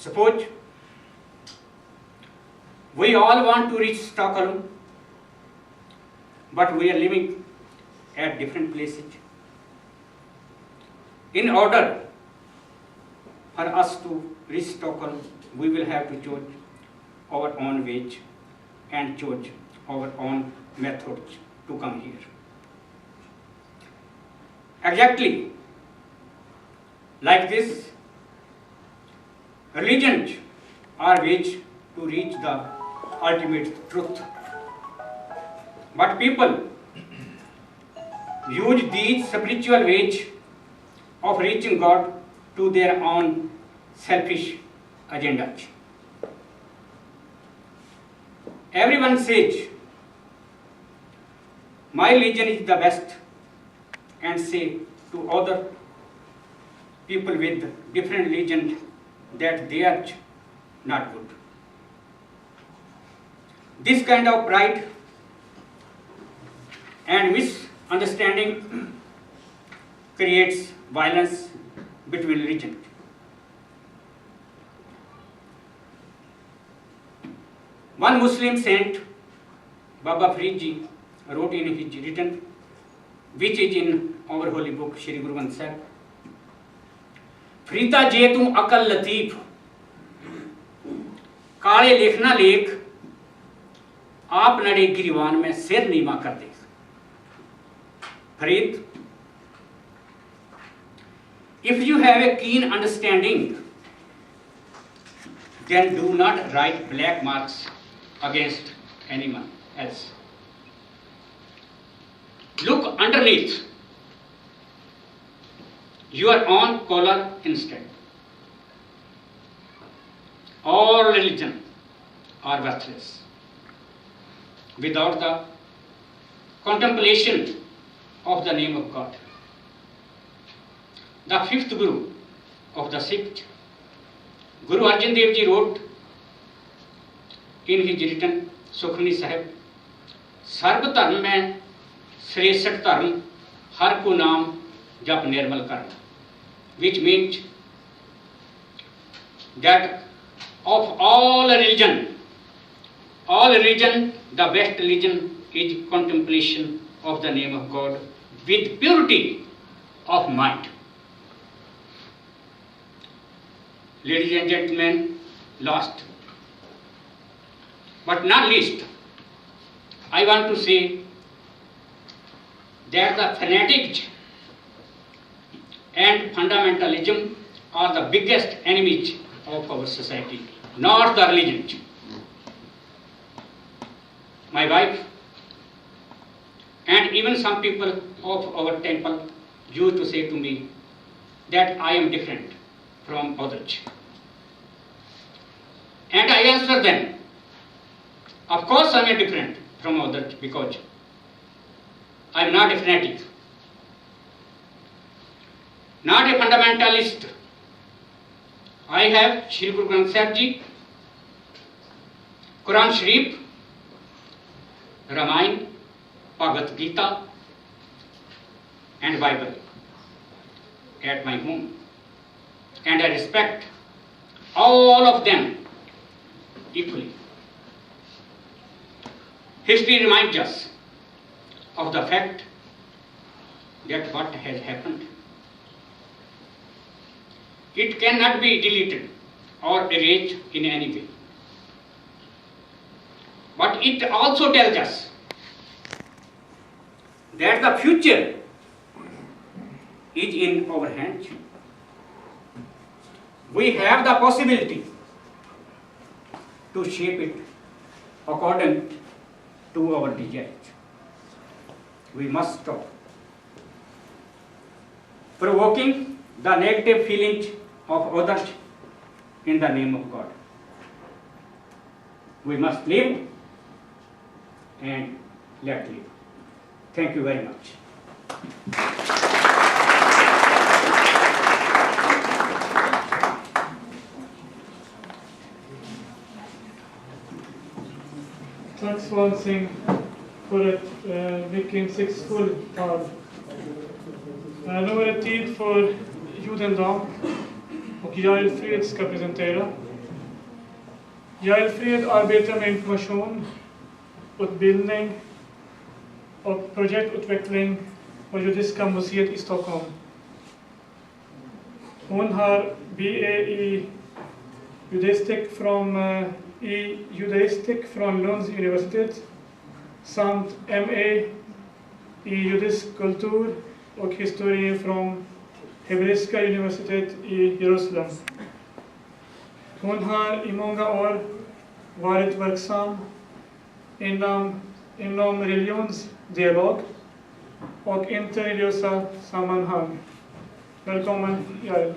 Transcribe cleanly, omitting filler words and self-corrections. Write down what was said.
Suppose we all want to reach Stockholm, but we are living at different places. In order for us to reach Stockholm, we will have to choose our own way and choose our own methods to come here. Exactly like this, religions are ways to reach the ultimate truth. But people use these spiritual ways of reaching God to their own selfish agendas. Everyone says, my religion is the best, and say to other people with different religion that they are not good. This kind of pride and misunderstanding creates violence between religions. One Muslim saint, Baba Farid Ji, wrote in his written, which is in our holy book, Shri Guru Granth Sahib, Farida जे तू अकल लतीफ काले लेखना लेख आप नड़े गिरवान में सिर नीमा कर दे. Farid, if you have a keen understanding, then do not write black marks against anyone else. Look underneath your own collar instead. All religion are worthless without the contemplation of the name of God. The fifth Guru of the Sikh, Guru Arjan Dev Ji, wrote in his written Sukhmani Sahib, सर्व धर्म में श्रेष्ठ धर्म हर को नाम जप निर्मल करना, which means that of all religion, the best religion is contemplation of the name of God with purity of mind. Ladies and gentlemen, last but not least, I want to say that the fanatics and fundamentalism are the biggest enemies of our society, not the religion. My wife and even some people of our temple used to say to me that I am different from others. And I answer them, of course I am different from others because I am not a fanatic, not a fundamentalist. I have Shri Guru Granth Sahib Ji, Quran Sharif, Ramayana, Bhagavad Gita and Bible at my home, and I respect all of them equally. History reminds us of the fact that what has happened, it cannot be deleted or erased in any way. But it also tells us that the future is in our hands. We have the possibility to shape it according to our desires. We must stop provoking the negative feelings of others in the name of God. We must live and let live. Thank you very much. Tack Swan Singh för ett mycket insiktsfullt tal. Nu är det tid för Judendag och Jael Fred ska presentera. Yael Fred arbetar med information, utbildning och projektutveckling på Judiska museet i Stockholm. Hon har BA i Judaistik från Lunds universitet samt MA i judisk kultur och historia från Hebreiska universitet i Jerusalem. Hon har i många år varit verksam inom religionsdialog och interreligiösa sammanhang. Välkommen, Yael.